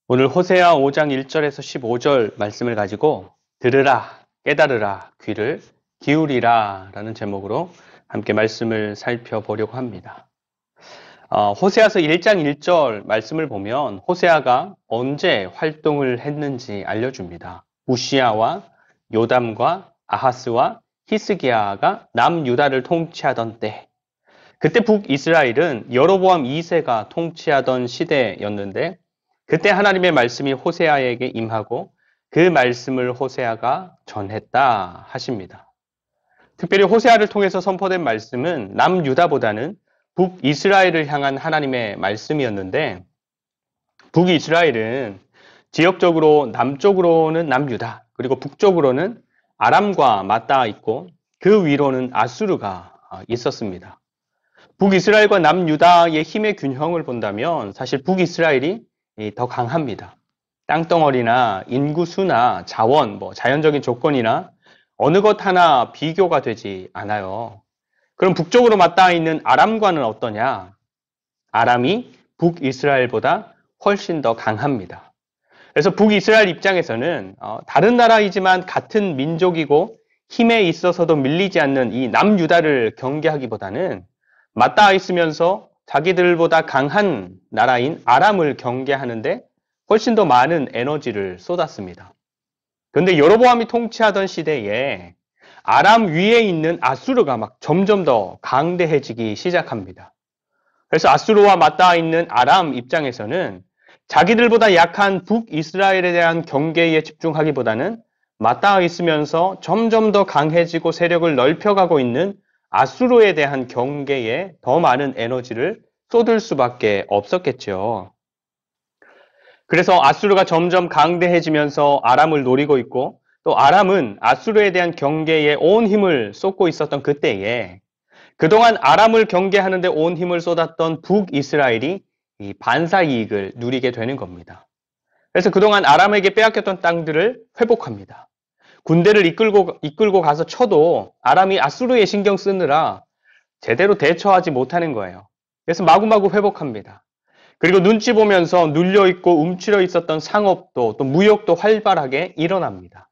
오늘 호세아 5장 1절에서 15절 말씀을 가지고 들으라, 깨달으라, 귀를 기울이라 라는 제목으로 함께 말씀을 살펴보려고 합니다. 호세아서 1장 1절 말씀을 보면 호세아가 언제 활동을 했는지 알려줍니다. 우시야와 요담과 아하스와 히스기야가 남유다를 통치하던 때, 그때 북이스라엘은 여로보암 2세가 통치하던 시대였는데 그때 하나님의 말씀이 호세아에게 임하고 그 말씀을 호세아가 전했다 하십니다. 특별히 호세아를 통해서 선포된 말씀은 남유다보다는 북이스라엘을 향한 하나님의 말씀이었는데, 북이스라엘은 지역적으로 남쪽으로는 남유다, 그리고 북쪽으로는 아람과 맞닿아 있고 그 위로는 아수르가 있었습니다. 북이스라엘과 남유다의 힘의 균형을 본다면 사실 북이스라엘이 더 강합니다. 땅덩어리나 인구수나 자원, 자연적인 조건이나 어느 것 하나 비교가 되지 않아요. 그럼 북쪽으로 맞닿아 있는 아람과는 어떠냐? 아람이 북이스라엘보다 훨씬 더 강합니다. 그래서 북이스라엘 입장에서는 다른 나라이지만 같은 민족이고 힘에 있어서도 밀리지 않는 이 남유다를 경계하기보다는 맞닿아 있으면서 자기들보다 강한 나라인 아람을 경계하는데 훨씬 더 많은 에너지를 쏟았습니다. 그런데 여로보암이 통치하던 시대에 아람 위에 있는 아수르가 막 점점 더 강대해지기 시작합니다. 그래서 아수르와 맞닿아 있는 아람 입장에서는 자기들보다 약한 북이스라엘에 대한 경계에 집중하기보다는 맞닿아 있으면서 점점 더 강해지고 세력을 넓혀가고 있는 아수르에 대한 경계에 더 많은 에너지를 쏟을 수밖에 없었겠죠. 그래서 아수르가 점점 강대해지면서 아람을 노리고 있고, 또 아람은 아수르에 대한 경계에 온 힘을 쏟고 있었던 그때에 그동안 아람을 경계하는데 온 힘을 쏟았던 북이스라엘이 이 반사 이익을 누리게 되는 겁니다. 그래서 그동안 아람에게 빼앗겼던 땅들을 회복합니다. 군대를 이끌고 가서 쳐도 아람이 아수르에 신경 쓰느라 제대로 대처하지 못하는 거예요. 그래서 마구마구 회복합니다. 그리고 눈치 보면서 눌려있고 움츠려 있었던 상업도 또 무역도 활발하게 일어납니다.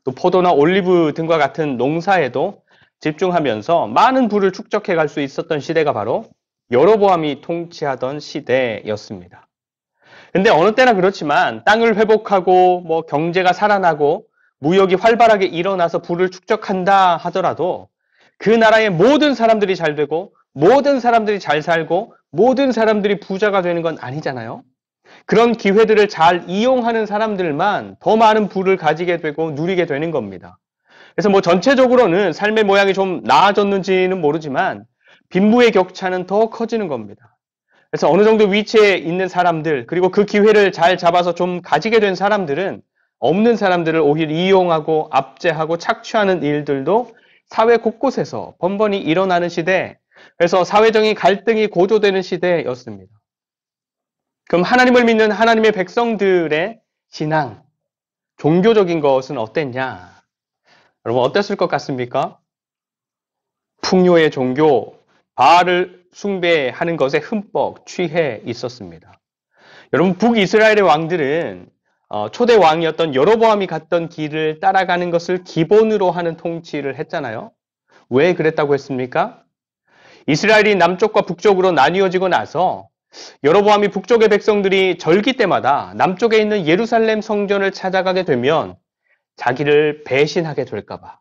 또 포도나 올리브 등과 같은 농사에도 집중하면서 많은 부를 축적해 갈 수 있었던 시대가 바로 여로보암이 통치하던 시대였습니다. 근데 어느 때나 그렇지만 땅을 회복하고 경제가 살아나고 무역이 활발하게 일어나서 부를 축적한다 하더라도 그 나라의 모든 사람들이 잘 되고 모든 사람들이 잘 살고 모든 사람들이 부자가 되는 건 아니잖아요. 그런 기회들을 잘 이용하는 사람들만 더 많은 부를 가지게 되고 누리게 되는 겁니다. 그래서 전체적으로는 삶의 모양이 좀 나아졌는지는 모르지만 빈부의 격차는 더 커지는 겁니다. 그래서 어느 정도 위치에 있는 사람들, 그리고 그 기회를 잘 잡아서 좀 가지게 된 사람들은 없는 사람들을 오히려 이용하고 압제하고 착취하는 일들도 사회 곳곳에서 번번이 일어나는 시대, 그래서 사회적인 갈등이 고조되는 시대였습니다. 그럼 하나님을 믿는 하나님의 백성들의 신앙, 종교적인 것은 어땠냐? 여러분 어땠을 것 같습니까? 풍요의 종교, 바알을 숭배하는 것에 흠뻑 취해 있었습니다. 여러분 북이스라엘의 왕들은 초대 왕이었던 여로보암이 갔던 길을 따라가는 것을 기본으로 하는 통치를 했잖아요. 왜 그랬다고 했습니까? 이스라엘이 남쪽과 북쪽으로 나뉘어지고 나서 여로보암이 북쪽의 백성들이 절기 때마다 남쪽에 있는 예루살렘 성전을 찾아가게 되면 자기를 배신하게 될까봐,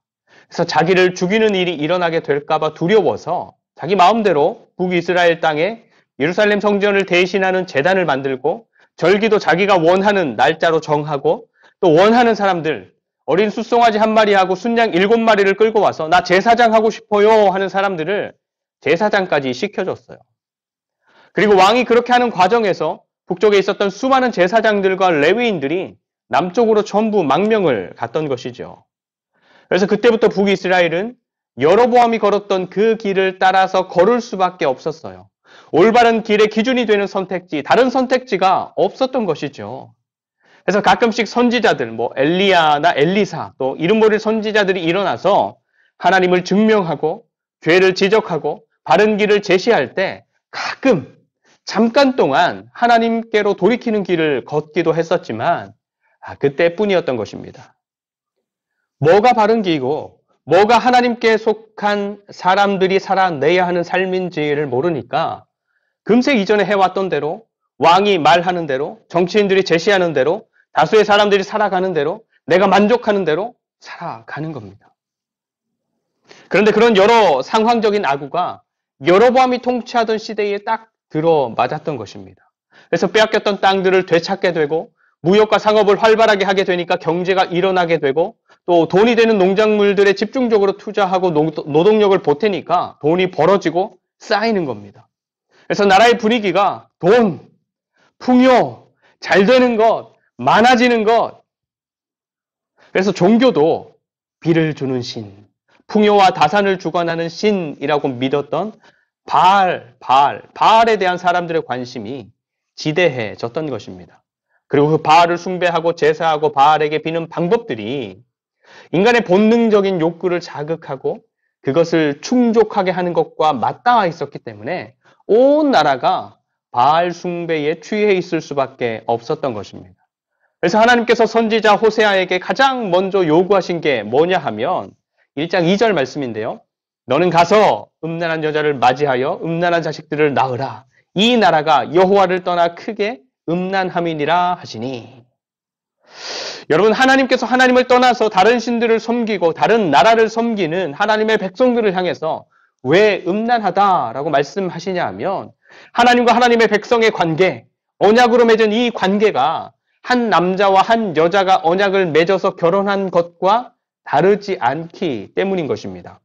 그래서 자기를 죽이는 일이 일어나게 될까봐 두려워서 자기 마음대로 북이스라엘 땅에 예루살렘 성전을 대신하는 제단을 만들고 절기도 자기가 원하는 날짜로 정하고 또 원하는 사람들, 어린 숫송아지 한 마리하고 순양 7마리를 끌고 와서 나 제사장 하고 싶어요 하는 사람들을 제사장까지 시켜줬어요. 그리고 왕이 그렇게 하는 과정에서 북쪽에 있었던 수많은 제사장들과 레위인들이 남쪽으로 전부 망명을 갔던 것이죠. 그래서 그때부터 북이스라엘은 여로보암이 걸었던 그 길을 따라서 걸을 수밖에 없었어요. 올바른 길의 기준이 되는 선택지, 다른 선택지가 없었던 것이죠. 그래서 가끔씩 선지자들, 엘리야나 엘리사, 또 이름 모를 선지자들이 일어나서 하나님을 증명하고 죄를 지적하고 바른 길을 제시할 때 가끔 잠깐 동안 하나님께로 돌이키는 길을 걷기도 했었지만 그때뿐이었던 것입니다. 뭐가 바른 길이고 뭐가 하나님께 속한 사람들이 살아내야 하는 삶인지를 모르니까 금세 이전에 해왔던 대로, 왕이 말하는 대로, 정치인들이 제시하는 대로, 다수의 사람들이 살아가는 대로, 내가 만족하는 대로 살아가는 겁니다. 그런데 그런 여러 상황적인 악우가 여로보암이 통치하던 시대에 딱 들어맞았던 것입니다. 그래서 빼앗겼던 땅들을 되찾게 되고 무역과 상업을 활발하게 하게 되니까 경제가 일어나게 되고 또 돈이 되는 농작물들에 집중적으로 투자하고 노동력을 보태니까 돈이 벌어지고 쌓이는 겁니다. 그래서 나라의 분위기가 돈, 풍요, 잘 되는 것, 많아지는 것. 그래서 종교도 비를 주는 신, 풍요와 다산을 주관하는 신이라고 믿었던 바알에 대한 사람들의 관심이 지대해졌던 것입니다. 그리고 그 바알을 숭배하고 제사하고 바알에게 비는 방법들이 인간의 본능적인 욕구를 자극하고 그것을 충족하게 하는 것과 맞닿아 있었기 때문에 온 나라가 바알 숭배에 취해 있을 수밖에 없었던 것입니다. 그래서 하나님께서 선지자 호세아에게 가장 먼저 요구하신 게 뭐냐 하면 1장 2절 말씀인데요. 너는 가서 음란한 여자를 맞이하여 음란한 자식들을 낳으라. 이 나라가 여호와를 떠나 크게 음란함이니라 하시니. 여러분, 하나님께서 하나님을 떠나서 다른 신들을 섬기고 다른 나라를 섬기는 하나님의 백성들을 향해서 왜 음란하다라고 말씀하시냐 하면 하나님과 하나님의 백성의 관계, 언약으로 맺은 이 관계가 한 남자와 한 여자가 언약을 맺어서 결혼한 것과 다르지 않기 때문인 것입니다.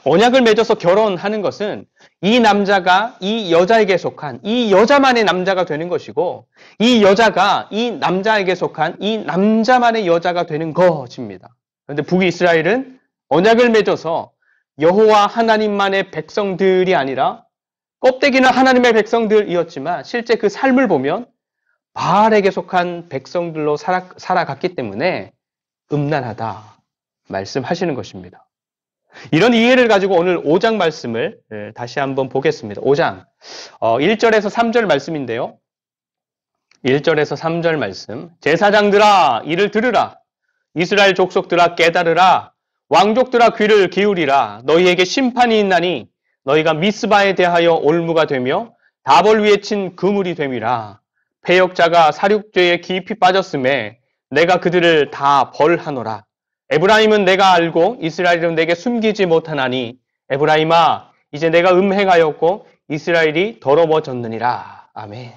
언약을 맺어서 결혼하는 것은 이 남자가 이 여자에게 속한 이 여자만의 남자가 되는 것이고 이 여자가 이 남자에게 속한 이 남자만의 여자가 되는 것입니다. 그런데 북이스라엘은 언약을 맺어서 여호와 하나님만의 백성들이 아니라 껍데기는 하나님의 백성들이었지만 실제 그 삶을 보면 바알에게 속한 백성들로 살아갔기 때문에 음란하다 말씀하시는 것입니다. 이런 이해를 가지고 오늘 5장 말씀을 다시 한번 보겠습니다. 5장 1절에서 3절 말씀인데요. 1절에서 3절 말씀. 제사장들아 이를 들으라. 이스라엘 족속들아 깨달으라. 왕족들아 귀를 기울이라. 너희에게 심판이 있나니 너희가 미스바에 대하여 올무가 되며 다볼 위에 친 그물이 됨이라. 패역자가 사륙죄에 깊이 빠졌음에 내가 그들을 다 벌하노라. 에브라임은 내가 알고 이스라엘은 내게 숨기지 못하나니 에브라임아 이제 내가 음행하였고 이스라엘이 더러워졌느니라. 아멘.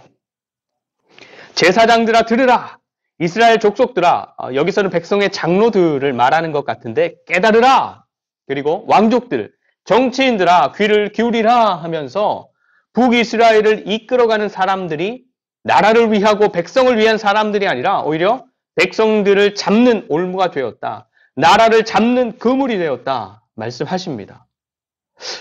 제사장들아 들으라. 이스라엘 족속들아. 여기서는 백성의 장로들을 말하는 것 같은데 깨달으라. 그리고 왕족들, 정치인들아 귀를 기울이라 하면서 북이스라엘을 이끌어가는 사람들이 나라를 위하고 백성을 위한 사람들이 아니라 오히려 백성들을 잡는 올무가 되었다. 나라를 잡는 그물이 되었다. 말씀하십니다.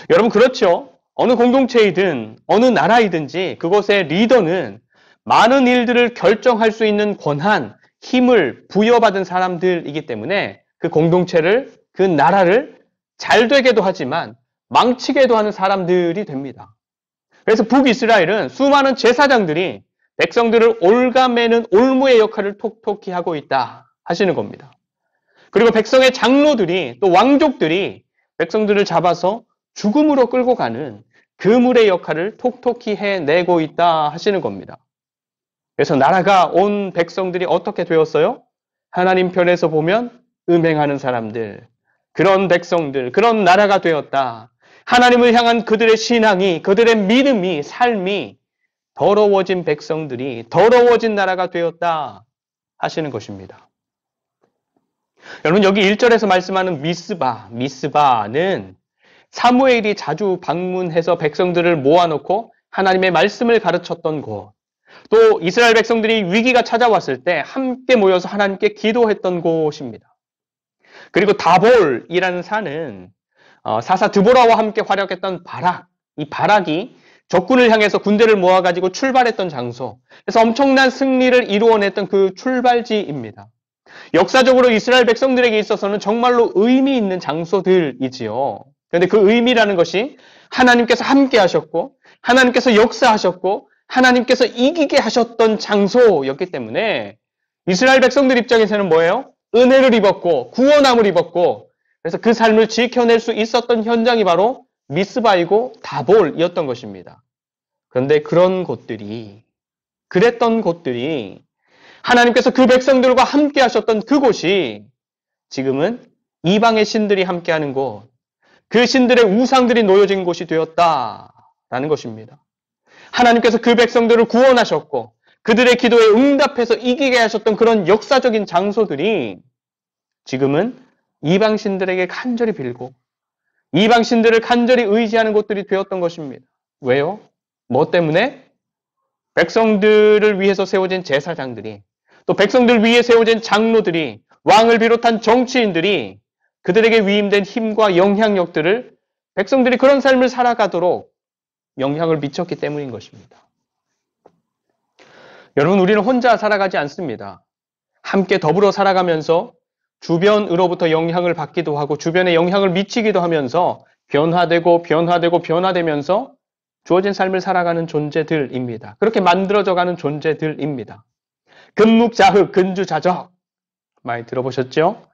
여러분 그렇죠? 어느 공동체이든 어느 나라이든지 그곳의 리더는 많은 일들을 결정할 수 있는 권한, 힘을 부여받은 사람들이기 때문에 그 공동체를, 그 나라를 잘 되게도 하지만 망치게도 하는 사람들이 됩니다. 그래서 북이스라엘은 수많은 제사장들이 백성들을 올가매는 올무의 역할을 톡톡히 하고 있다 하시는 겁니다. 그리고 백성의 장로들이 또 왕족들이 백성들을 잡아서 죽음으로 끌고 가는 그물의 역할을 톡톡히 해내고 있다 하시는 겁니다. 그래서 나라가 온 백성들이 어떻게 되었어요? 하나님 편에서 보면 음행하는 사람들, 그런 백성들, 그런 나라가 되었다. 하나님을 향한 그들의 신앙이, 그들의 믿음이, 삶이 더러워진 백성들이 더러워진 나라가 되었다 하시는 것입니다. 여러분 여기 1절에서 말씀하는 미스바는 사무엘이 자주 방문해서 백성들을 모아놓고 하나님의 말씀을 가르쳤던 곳, 또 이스라엘 백성들이 위기가 찾아왔을 때 함께 모여서 하나님께 기도했던 곳입니다. 그리고 다볼이라는 산은 사사 드보라와 함께 활약했던 바락, 이 바락이 적군을 향해서 군대를 모아가지고 출발했던 장소, 그래서 엄청난 승리를 이루어냈던 그 출발지입니다. 역사적으로 이스라엘 백성들에게 있어서는 정말로 의미 있는 장소들이지요. 그런데 그 의미라는 것이 하나님께서 함께 하셨고 하나님께서 역사하셨고 하나님께서 이기게 하셨던 장소였기 때문에 이스라엘 백성들 입장에서는 뭐예요? 은혜를 입었고 구원함을 입었고 그래서 그 삶을 지켜낼 수 있었던 현장이 바로 미스바이고 다볼이었던 것입니다. 그런데 그랬던 곳들이 하나님께서 그 백성들과 함께 하셨던 그곳이 지금은 이방의 신들이 함께하는 곳, 그 신들의 우상들이 놓여진 곳이 되었다라는 것입니다. 하나님께서 그 백성들을 구원하셨고 그들의 기도에 응답해서 이기게 하셨던 그런 역사적인 장소들이 지금은 이방 신들에게 간절히 빌고 이방 신들을 간절히 의지하는 곳들이 되었던 것입니다. 왜요? 뭐 때문에? 백성들을 위해서 세워진 제사장들이 또 백성들 위에 세워진 장로들이 왕을 비롯한 정치인들이 그들에게 위임된 힘과 영향력들을 백성들이 그런 삶을 살아가도록 영향을 미쳤기 때문인 것입니다. 여러분, 우리는 혼자 살아가지 않습니다. 함께 더불어 살아가면서 주변으로부터 영향을 받기도 하고 주변에 영향을 미치기도 하면서 변화되면서 주어진 삶을 살아가는 존재들입니다. 그렇게 만들어져 가는 존재들입니다. 금묵자흑, 근주자적 많이 들어보셨죠?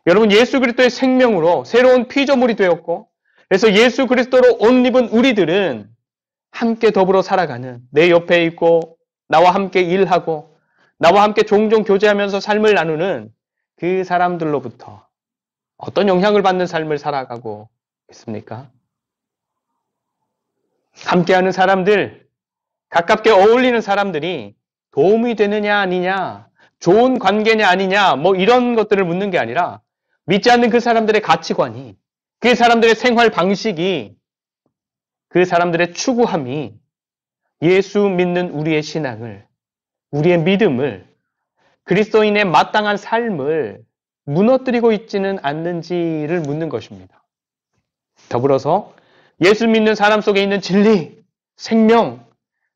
여러분, 예수 그리스도의 생명으로 새로운 피조물이 되었고 그래서 예수 그리스도로 옷 입은 우리들은 함께 더불어 살아가는 내 옆에 있고 나와 함께 일하고 나와 함께 종종 교제하면서 삶을 나누는 그 사람들로부터 어떤 영향을 받는 삶을 살아가고 있습니까? 함께하는 사람들, 가깝게 어울리는 사람들이 도움이 되느냐 아니냐, 좋은 관계냐 아니냐 뭐 이런 것들을 묻는 게 아니라 믿지 않는 그 사람들의 가치관이, 그 사람들의 생활 방식이, 그 사람들의 추구함이 예수 믿는 우리의 신앙을, 우리의 믿음을, 그리스도인의 마땅한 삶을 무너뜨리고 있지는 않는지를 묻는 것입니다. 더불어서 예수 믿는 사람 속에 있는 진리, 생명,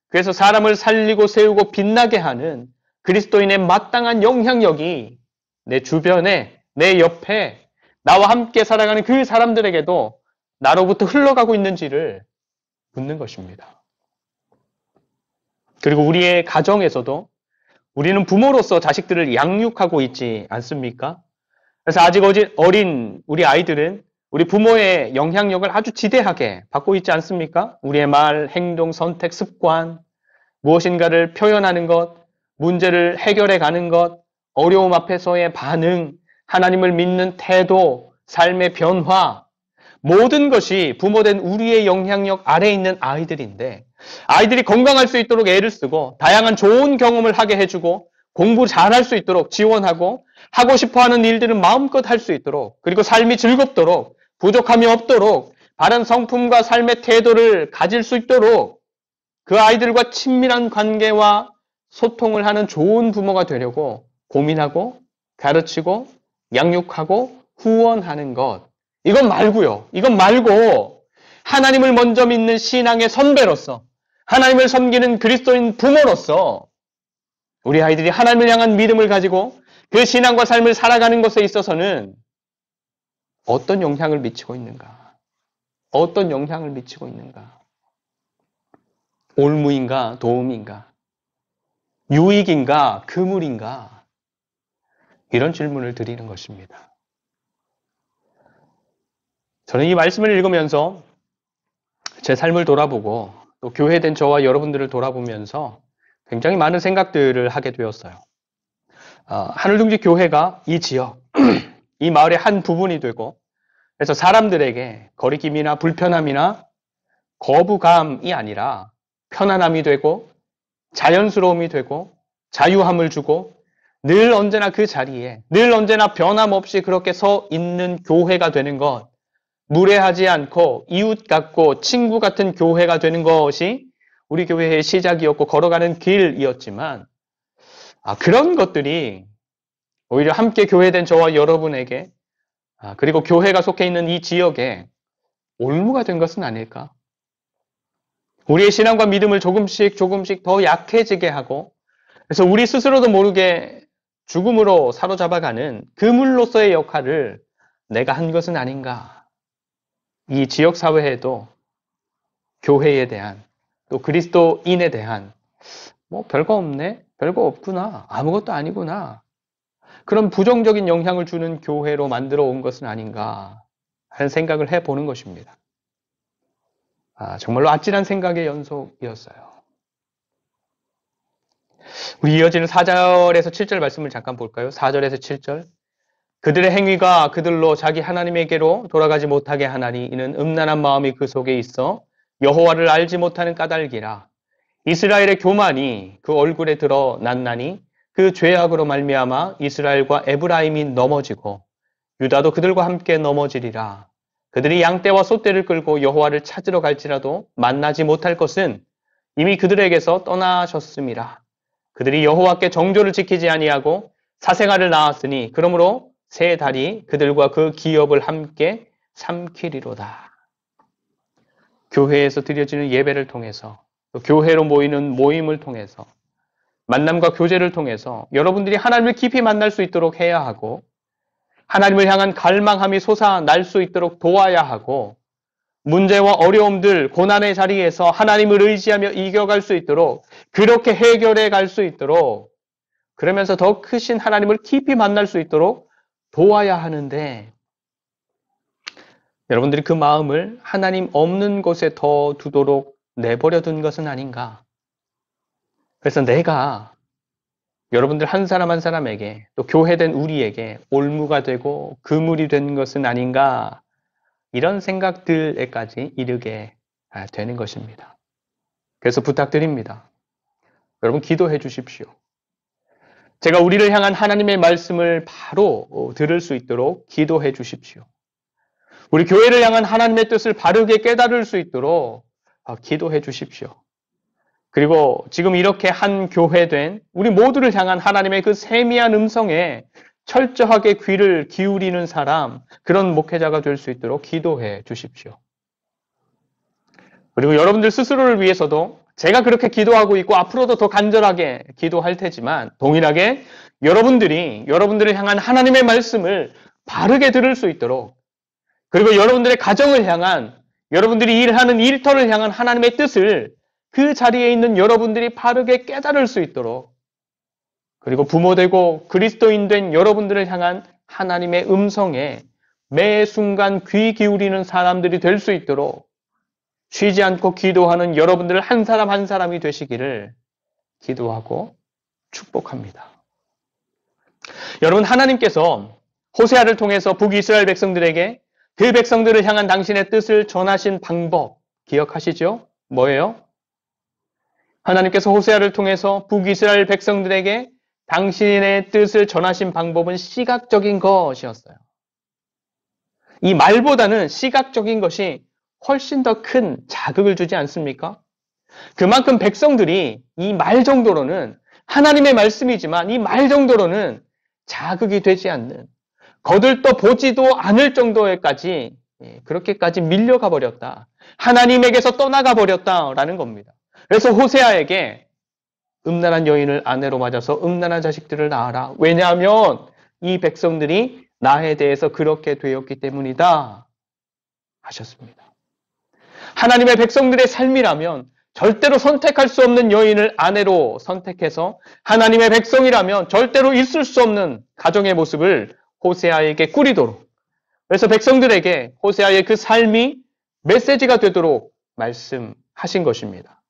그래서 사람을 살리고 세우고 빛나게 하는 그리스도인의 마땅한 영향력이 내 주변에, 내 옆에, 나와 함께 살아가는 그 사람들에게도 나로부터 흘러가고 있는지를 묻는 것입니다. 그리고 우리의 가정에서도 우리는 부모로서 자식들을 양육하고 있지 않습니까? 그래서 아직 어린 우리 아이들은 우리 부모의 영향력을 아주 지대하게 받고 있지 않습니까? 우리의 말, 행동, 선택, 습관, 무엇인가를 표현하는 것, 문제를 해결해 가는 것, 어려움 앞에서의 반응, 하나님을 믿는 태도, 삶의 변화, 모든 것이 부모된 우리의 영향력 아래에 있는 아이들인데 아이들이 건강할 수 있도록 애를 쓰고 다양한 좋은 경험을 하게 해주고 공부 잘할 수 있도록 지원하고 하고 싶어하는 일들은 마음껏 할 수 있도록 그리고 삶이 즐겁도록 부족함이 없도록 바른 성품과 삶의 태도를 가질 수 있도록 그 아이들과 친밀한 관계와 소통을 하는 좋은 부모가 되려고 고민하고 가르치고 양육하고 후원하는 것. 이건 말고 하나님을 먼저 믿는 신앙의 선배로서 하나님을 섬기는 그리스도인 부모로서 우리 아이들이 하나님을 향한 믿음을 가지고 그 신앙과 삶을 살아가는 것에 있어서는 어떤 영향을 미치고 있는가? 어떤 영향을 미치고 있는가? 올무인가? 도움인가? 유익인가? 그물인가? 이런 질문을 드리는 것입니다. 저는 이 말씀을 읽으면서 제 삶을 돌아보고 또 교회된 저와 여러분들을 돌아보면서 굉장히 많은 생각들을 하게 되었어요. 하늘둥지 교회가 이 지역, 이 마을의 한 부분이 되고 그래서 사람들에게 거리낌이나 불편함이나 거부감이 아니라 편안함이 되고 자연스러움이 되고 자유함을 주고 늘 언제나 그 자리에 늘 언제나 변함없이 그렇게 서 있는 교회가 되는 것, 무례하지 않고 이웃 같고 친구 같은 교회가 되는 것이 우리 교회의 시작이었고 걸어가는 길이었지만 그런 것들이 오히려 함께 교회된 저와 여러분에게 그리고 교회가 속해 있는 이 지역에 올무가 된 것은 아닐까? 우리의 신앙과 믿음을 조금씩 더 약해지게 하고 그래서 우리 스스로도 모르게 죽음으로 사로잡아가는 그물로서의 역할을 내가 한 것은 아닌가? 이 지역사회에도 교회에 대한 또 그리스도인에 대한 뭐 별거 없네, 별거 없구나, 아무것도 아니구나, 그런 부정적인 영향을 주는 교회로 만들어 온 것은 아닌가 하는 생각을 해보는 것입니다. 정말로 아찔한 생각의 연속이었어요. 우리 이어지는 4절에서 7절 말씀을 잠깐 볼까요? 4절에서 7절. 그들의 행위가 그들로 자기 하나님에게로 돌아가지 못하게 하나니 이는 음란한 마음이 그 속에 있어 여호와를 알지 못하는 까닭이라. 이스라엘의 교만이 그 얼굴에 드러났나니 그 죄악으로 말미암아 이스라엘과 에브라임이 넘어지고 유다도 그들과 함께 넘어지리라. 그들이 양떼와 소떼를 끌고 여호와를 찾으러 갈지라도 만나지 못할 것은 이미 그들에게서 떠나셨음이라. 그들이 여호와께 정조를 지키지 아니하고 사생아를 낳았으니 그러므로 새 달이 그들과 그 기업을 함께 삼키리로다. 교회에서 드려지는 예배를 통해서, 또 교회로 모이는 모임을 통해서, 만남과 교제를 통해서 여러분들이 하나님을 깊이 만날 수 있도록 해야 하고, 하나님을 향한 갈망함이 솟아날 수 있도록 도와야 하고, 문제와 어려움들, 고난의 자리에서 하나님을 의지하며 이겨갈 수 있도록, 그렇게 해결해 갈 수 있도록, 그러면서 더 크신 하나님을 깊이 만날 수 있도록 도와야 하는데, 여러분들이 그 마음을 하나님 없는 곳에 더 두도록 내버려 둔 것은 아닌가. 그래서 내가 여러분들 한 사람 한 사람에게, 또 교회된 우리에게 올무가 되고 그물이 된 것은 아닌가, 이런 생각들에까지 이르게 되는 것입니다. 그래서 부탁드립니다. 여러분 기도해 주십시오. 제가 우리를 향한 하나님의 말씀을 바로 들을 수 있도록 기도해 주십시오. 우리 교회를 향한 하나님의 뜻을 바르게 깨달을 수 있도록 기도해 주십시오. 그리고 지금 이렇게 한 교회된 우리 모두를 향한 하나님의 그 세미한 음성에 철저하게 귀를 기울이는 사람, 그런 목회자가 될 수 있도록 기도해 주십시오. 그리고 여러분들 스스로를 위해서도 제가 그렇게 기도하고 있고 앞으로도 더 간절하게 기도할 테지만 동일하게 여러분들을 향한 하나님의 말씀을 바르게 들을 수 있도록, 그리고 여러분들의 가정을 향한, 여러분들이 일하는 일터를 향한 하나님의 뜻을 그 자리에 있는 여러분들이 바르게 깨달을 수 있도록, 그리고 부모되고 그리스도인 된 여러분들을 향한 하나님의 음성에 매 순간 귀 기울이는 사람들이 될 수 있도록 쉬지 않고 기도하는 여러분들 한 사람 한 사람이 되시기를 기도하고 축복합니다. 여러분, 하나님께서 호세아를 통해서 북이스라엘 백성들에게 그 백성들을 향한 당신의 뜻을 전하신 방법 기억하시죠? 뭐예요? 하나님께서 호세아를 통해서 북이스라엘 백성들에게 당신의 뜻을 전하신 방법은 시각적인 것이었어요. 이 말보다는 시각적인 것이 훨씬 더 큰 자극을 주지 않습니까? 그만큼 백성들이 이 말 정도로는, 하나님의 말씀이지만 이 말 정도로는 자극이 되지 않는, 거들떠 보지도 않을 정도에까지, 그렇게까지 밀려가 버렸다. 하나님에게서 떠나가 버렸다라는 겁니다. 그래서 호세아에게 음란한 여인을 아내로 맞아서 음란한 자식들을 낳아라. 왜냐하면 이 백성들이 나에 대해서 그렇게 되었기 때문이다 하셨습니다. 하나님의 백성들의 삶이라면 절대로 선택할 수 없는 여인을 아내로 선택해서 하나님의 백성이라면 절대로 있을 수 없는 가정의 모습을 호세아에게 꾸리도록, 그래서 백성들에게 호세아의 그 삶이 메시지가 되도록 말씀하신 것입니다.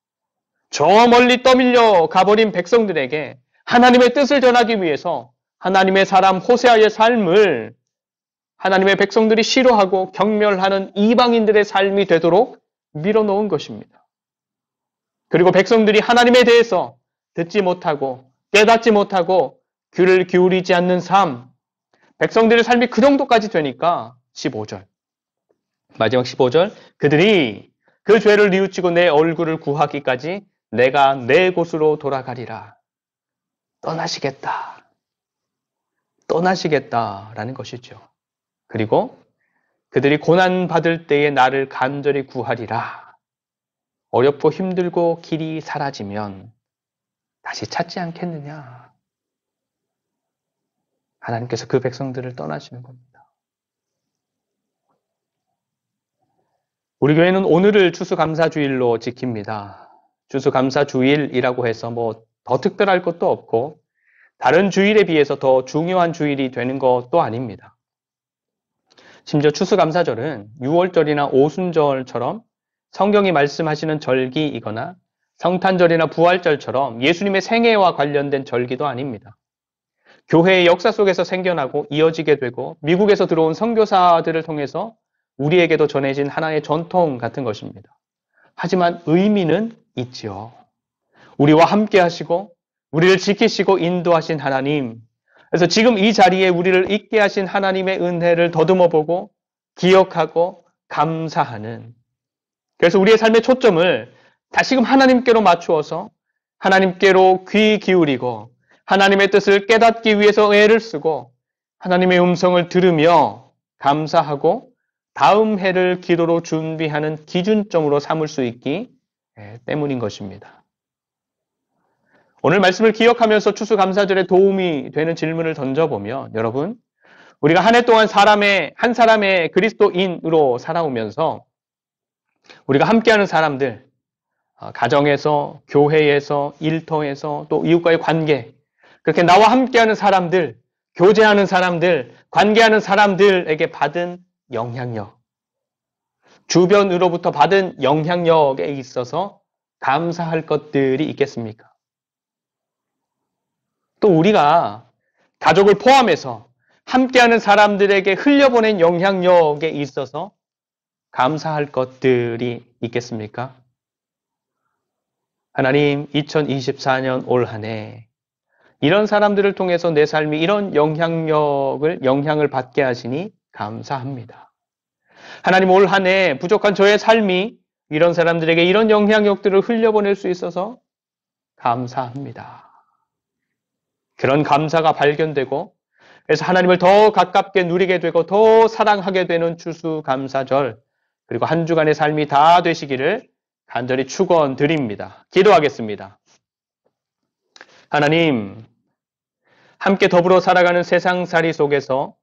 저 멀리 떠밀려 가버린 백성들에게 하나님의 뜻을 전하기 위해서 하나님의 사람 호세아의 삶을 하나님의 백성들이 싫어하고 경멸하는 이방인들의 삶이 되도록 밀어놓은 것입니다. 그리고 백성들이 하나님에 대해서 듣지 못하고 깨닫지 못하고 귀를 기울이지 않는 삶, 백성들의 삶이 그 정도까지 되니까 15절, 마지막 15절, 그들이 그 죄를 뉘우치고 내 얼굴을 구하기까지 내가 내 곳으로 돌아가리라. 떠나시겠다라는 것이죠. 그리고 그들이 고난받을 때에 나를 간절히 구하리라. 어렵고 힘들고 길이 사라지면 다시 찾지 않겠느냐. 하나님께서 그 백성들을 떠나시는 겁니다. 우리 교회는 오늘을 추수감사주일로 지킵니다. 추수감사주일이라고 해서 뭐 더 특별할 것도 없고 다른 주일에 비해서 더 중요한 주일이 되는 것도 아닙니다. 심지어 추수감사절은 6월절이나 오순절처럼 성경이 말씀하시는 절기이거나 성탄절이나 부활절처럼 예수님의 생애와 관련된 절기도 아닙니다. 교회의 역사 속에서 생겨나고 이어지게 되고 미국에서 들어온 선교사들을 통해서 우리에게도 전해진 하나의 전통 같은 것입니다. 하지만 의미는 있지요. 우리와 함께 하시고 우리를 지키시고 인도하신 하나님, 그래서 지금 이 자리에 우리를 있게 하신 하나님의 은혜를 더듬어보고 기억하고 감사하는, 그래서 우리의 삶의 초점을 다시금 하나님께로 맞추어서 하나님께로 귀 기울이고 하나님의 뜻을 깨닫기 위해서 애를 쓰고 하나님의 음성을 들으며 감사하고 다음 해를 기도로 준비하는 기준점으로 삼을 수 있기 때문인 것입니다. 오늘 말씀을 기억하면서 추수감사절에 도움이 되는 질문을 던져보면, 여러분, 우리가 한 해 동안 한 사람의 그리스도인으로 살아오면서 우리가 함께하는 사람들, 가정에서, 교회에서, 일터에서, 또 이웃과의 관계, 그렇게 나와 함께하는 사람들, 교제하는 사람들, 관계하는 사람들에게 받은 영향력, 주변으로부터 받은 영향력에 있어서 감사할 것들이 있겠습니까? 또 우리가 가족을 포함해서 함께하는 사람들에게 흘려보낸 영향력에 있어서 감사할 것들이 있겠습니까? 하나님, 2024년 올 한 해 이런 사람들을 통해서 내 삶이 이런 영향을 받게 하시니 감사합니다. 하나님, 올 한 해 부족한 저의 삶이 이런 사람들에게 이런 영향력들을 흘려보낼 수 있어서 감사합니다. 그런 감사가 발견되고 그래서 하나님을 더 가깝게 누리게 되고 더 사랑하게 되는 추수감사절, 그리고 한 주간의 삶이 다 되시기를 간절히 축원드립니다. 기도하겠습니다. 하나님, 함께 더불어 살아가는 세상살이 속에서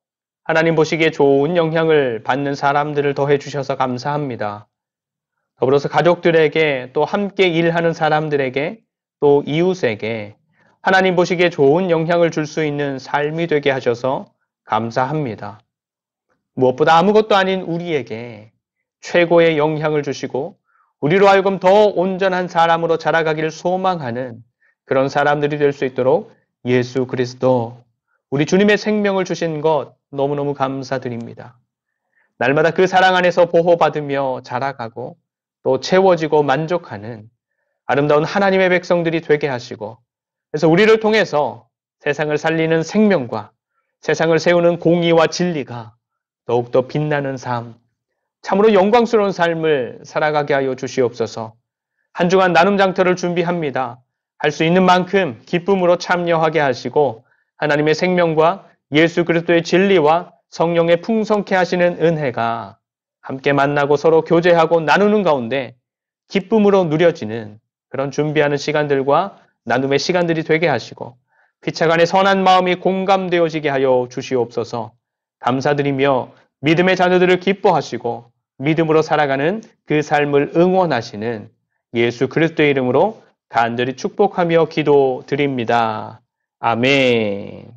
하나님 보시기에 좋은 영향을 받는 사람들을 더해 주셔서 감사합니다. 더불어서 가족들에게, 또 함께 일하는 사람들에게, 또 이웃에게 하나님 보시기에 좋은 영향을 줄 수 있는 삶이 되게 하셔서 감사합니다. 무엇보다 아무것도 아닌 우리에게 최고의 영향을 주시고 우리로 하여금 더 온전한 사람으로 자라가기를 소망하는 그런 사람들이 될 수 있도록 예수 그리스도, 우리 주님의 생명을 주신 것 너무너무 감사드립니다. 날마다 그 사랑 안에서 보호받으며 자라가고 또 채워지고 만족하는 아름다운 하나님의 백성들이 되게 하시고, 그래서 우리를 통해서 세상을 살리는 생명과 세상을 세우는 공의와 진리가 더욱더 빛나는 삶, 참으로 영광스러운 삶을 살아가게 하여 주시옵소서. 한 주간 나눔 장터를 준비합니다. 할 수 있는 만큼 기쁨으로 참여하게 하시고 하나님의 생명과 예수 그리스도의 진리와 성령의 풍성케 하시는 은혜가 함께 만나고 서로 교제하고 나누는 가운데 기쁨으로 누려지는 그런 준비하는 시간들과 나눔의 시간들이 되게 하시고 피차간의 선한 마음이 공감되어지게 하여 주시옵소서. 감사드리며 믿음의 자녀들을 기뻐하시고 믿음으로 살아가는 그 삶을 응원하시는 예수 그리스도의 이름으로 간절히 축복하며 기도드립니다. 아멘.